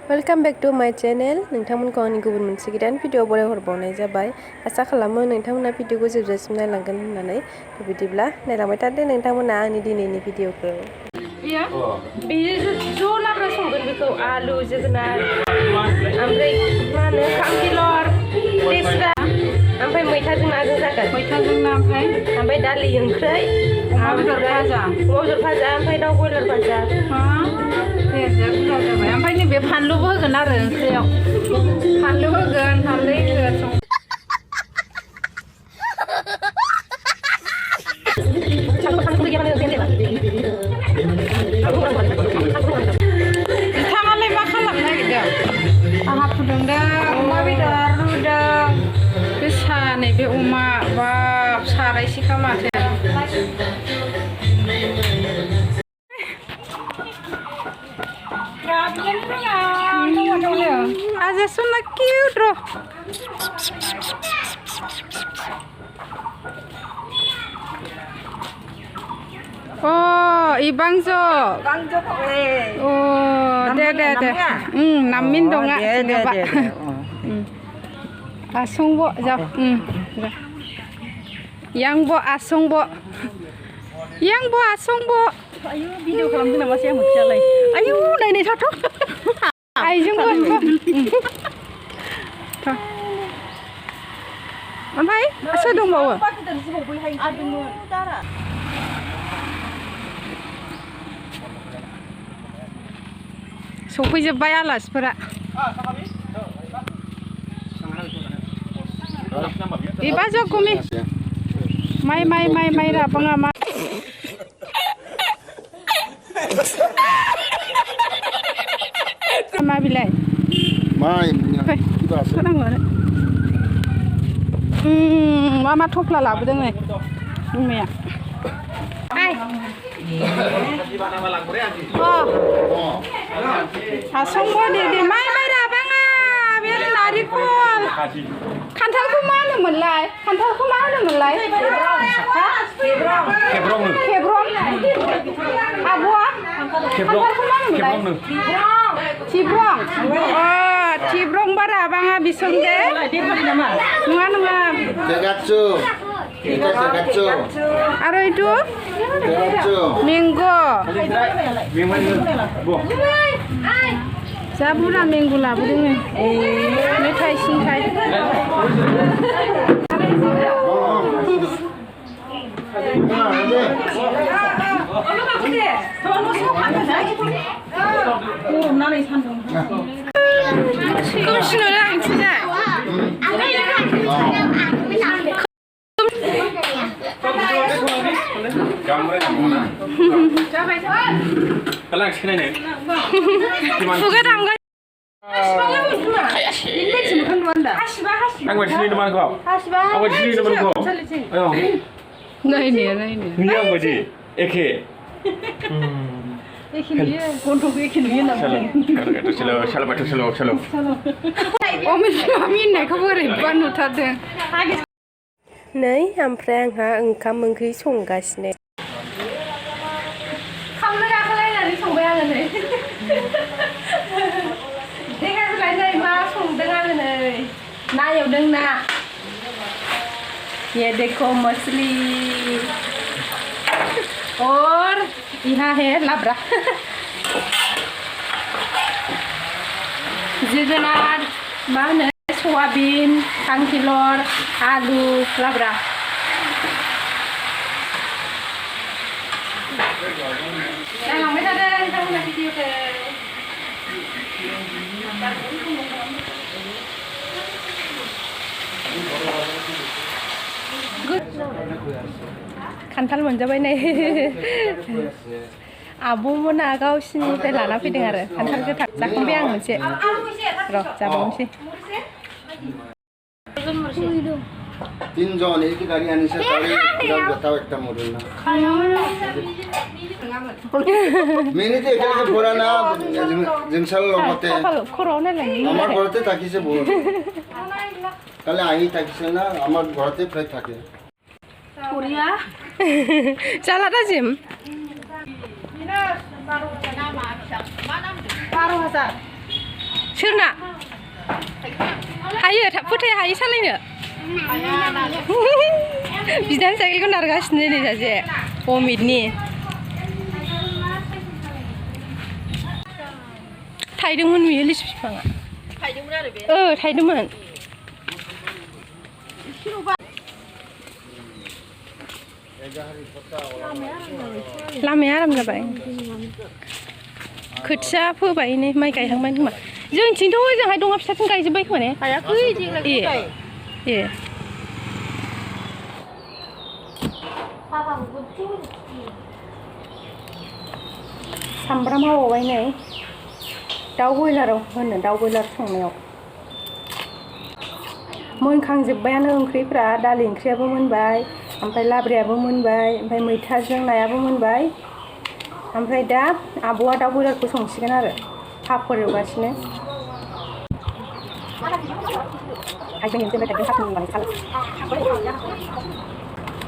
Welcome back to माय channel नोंथांमोनखौ आंनि गुबुन मोनसे गोदान भिडिअ बरायहरबावनाय जाबाय आसा खालामो नोंथांमोना भिडिअखौ जोबजासिम नायलांगोन होननानै बिदिब्ला नायलांबाय थादो नोंथांमोना आंनि दिनैनि भिडिअखौ बेयो ज' लाब्रा संगोन बेखौ आलु जोगोनार ओमफ्राय मा होनो खांखिलर लेस्रा ओमफ्राय मैथाजों नाजों जागोन मैथाजों ना ओमफ्राय दालि ओंख्रै अमा बेदर भाजा ओमफ्राय दाउ बयलार भाजा ओमफ्राय नैबे फानलुबो होगोन आरो ओंख्रियाव फानलु होगोन हालदै होगोन नोंथाङालाय मा खालामनो नागिरदों? आंहा फुदुंदों अमा बेदर रुदों बे नैबे अमा बाब सारायसेखा माथो Aja so cute bro. Oh, ibangjo. Bangjo kok. Oh, deh. Namin dong ah. Asong bo, jap. Yang bo asong bo. Ayo video खालामदों नामा sih आमोखियालाय आयु नायनाय थाथ' आइजोंबो ओमफ्राय सोर दंबावो सफैजोब्बाय आलासिफोरा इबा जगुमि माइ राबाङा मा मा बिलाइ मा थफ्ला लाबोदों नै बिमाया आसंबो दे माइ राबाङा बे नारिखल खान्थालखौ मा होनोमोनलाय खेब्रं आब'आ खान्थालखौ मा होनोमोनलाय थिब्रं बारा बाङा बिसं दे नङा आरो itu mango जाबुरा मेंगो लाबोदों मेथाइ सिंथाइ नै ओमफ्राय आंहा ओंखाम ओंख्रि संगासिनो खामनो गाखोलायनानै संबाय आङो नै देखायलायनाय मा संदों आङो नै ना एवदों ना ये देखो मछली और यहाँ है लाब्रा जोगोनार मा होनो सयाबिन खांखिलर आलु लाब्रा नायलांबाय थादों नोंथांमोना भिडिअखौ खान्थाल मोनजाबाय नै आब'मोना गावसिनिफ्राय लाना फैदों आरो खान्थाल गोथां जाखांबाय आं मोनसे र' जाबावनोसै तीनजन एक गाड़ी आने से पहले बताओ एक मॉडल ना मैंने तो एक के बोला ना जंगसाल लगते खर'आव नायलाय আমার ঘরতে থাকিছে বল কালে আই থাকিছে না আমার ঘরতে প্রায় থাকে কোরিয়া চালাটা জিম सोरना हायो फोथाया हायो सालायनो बिदानि साइकेलखौ नारगासिनो नै सासे अमितनि थायदोंमोन बियो लिसु बिफाङा थायदोंमोन लामाया आराम जाबाय खोथिया फोबाय नै माइ गायहांबाय खोमा जोंथिंथ' ओजोंहाय दंगा फिसाथिं गायजोब्बाय खोमा ने हायाखै देग्लाय ए सामब्राम हाबावबाय नै दाउ बयलाराव होनो दाउ बयलार संनायाव मोनखांजोब्बायानो ओंख्रिफ्रा दालि ओंख्रियाबो मोनबाय ओमफ्राय लाब्रायाबो मोनबाय ओमफ्राय मैथाजों नायाबो मोनबाय ओमफ्राय दा आब'आ दाउ बयलारखौ संसिगोन आरो पापर एवगासिनो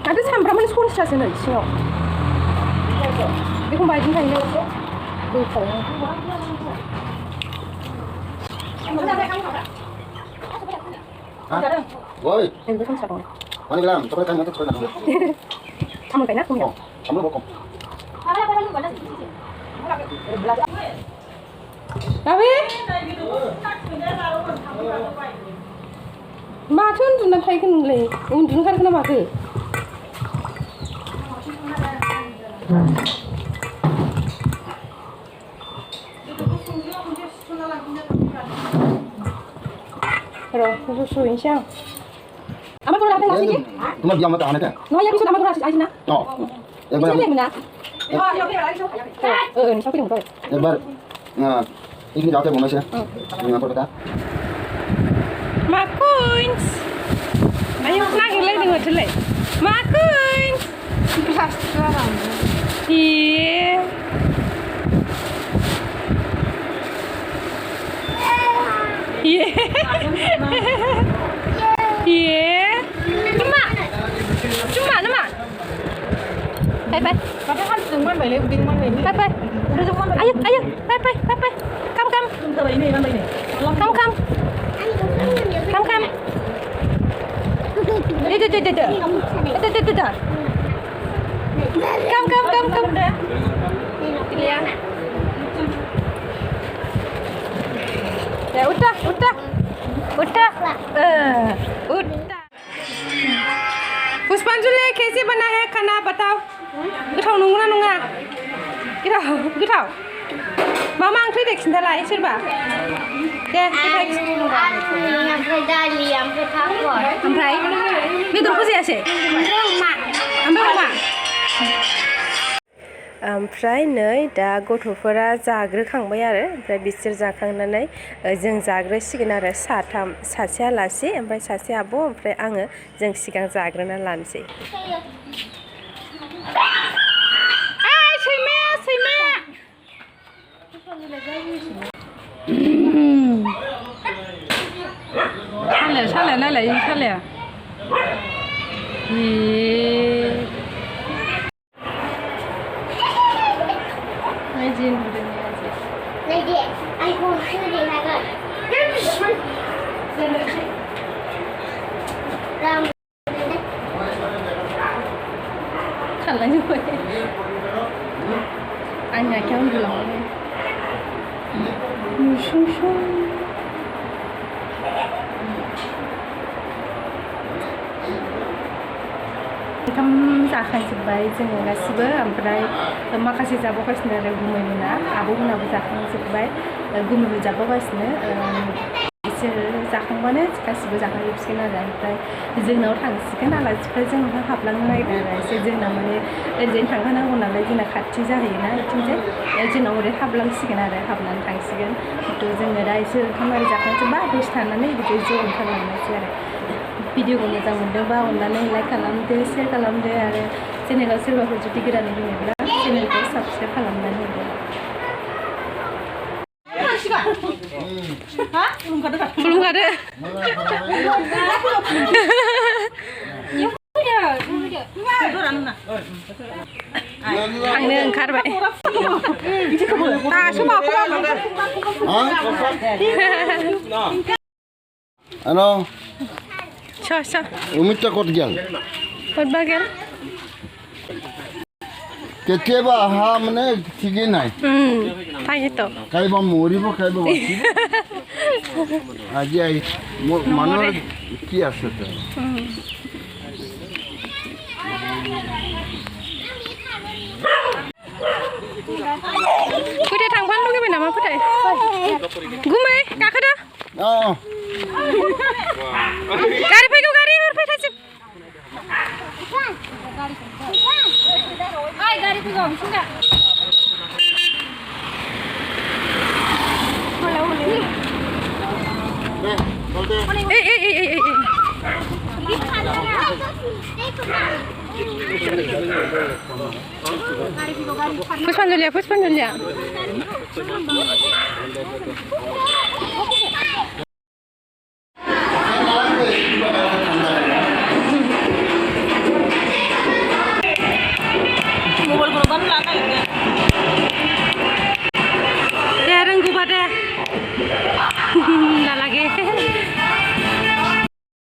माथो सामब्रामानो सनस्रासो नै सिङाव एखमबा बिदिनो थायो गोथाव Woi, yang itu kan sarung. mana bilang? Coba kan nanti coba nanti. Kamu kayaknya aku ya. Kamu bokong. Tapi? Macu udah kayak gini, udah kan kena macu. Rồi, susu insya. Ama kalau datang nasi ni? Cuma diam mata anak kan? No, ya bisa nama tu nasi aja na. Oh. Yang Siapa mana? yang mana? Siapa yang mana? Yang bar. Nah, ini jauh terus mana? Yang apa kata? Makuins. Ayo nak lagi dengan celai. Makuins. Iya. Iya. Iya. Cuma nama. Bye. Padahal kan cuma balik bingung ini. Bye. Udah cuma ayo. Bye. Kam. Coba ini. Kam. Itu. Kam. Lihat. Ya udah. Puspanjali कैसे बना है खाना बताओ गोथाव नंगौना नङा गोथाव मा ओंख्रि दे खिन्थालाय सोरबा दे ओमफ्राय दालि ओमफ्राय पापर ओमफ्राय बेदरखौ जायासै ओमफ्राय अमा ओमफ्राय नै दा गथ'फोरा जाग्रोखांबाय आरो ओमफ्राय बिसोर जाखांनानै जों जाग्रोसिगोन आरो सासे आलासि ओमफ्राय सासे आब' ओमफ्राय आङो जों सिगां जाग्रोना लानोसै सैमा सालाया नायलाय सालाया Lady, I want to do that. Kalah juga. Anya kau bilang. Susu. ओंखाम जाखांजोब्बाय जोङो गासिबो ओमफ्राय माखासे जाबावगासिनो आरो गुमैमोना आब'मोनाबो जाखांजोब्बाय गुमैबो जाबावगासिनो बिसोर जाखांबानो गासिबो जाखांजोबसिगोन आरो ओमफ्राय जोंनाव थांसिगोन आलासिफ्रा जोंनाव हाबलांनो नागिरदों आरो एसे जोंना माने ओरैनो थांखानांगौ नालाय जोंना खाथि जाहैयोना बिथिंजाय जोंनाव ओरै हाबलांसिगोन आरो हाबनानै थांसिगोन खिन्थु जोङो दा एसे ओंखाम आरि जाखांजोब्बा दसे थानानै बिदि ज' ओंखारलांनोसै आरो भिडिअखौ मोजां मोनदोंबा अननानै लाइक खालामदो शेयार खालामदो आरो चेनेलाव सोरबाफोर जुदि गोदानै फैयोब्ला चेनेलखौ साबस्क्राइब खालामनानै होदो खुलुमगादो थांनो ओंखारबाय ano Sa umita kot gel What bagel? কেতিয়াবা আহা মানে ঠিকই নাই Tayo কাইবা মৰিব কাইবা বাচিব আজি আহি মানুহৰ কি আছে তো Kuda थांफानो लुगैबाय नामा कुदाय गुमै गाखोदो गारि फैगौ गारि हरफै थासिम Ay, gaरि फैगौ बिथिंगा Puspanjulia Ya renggu pada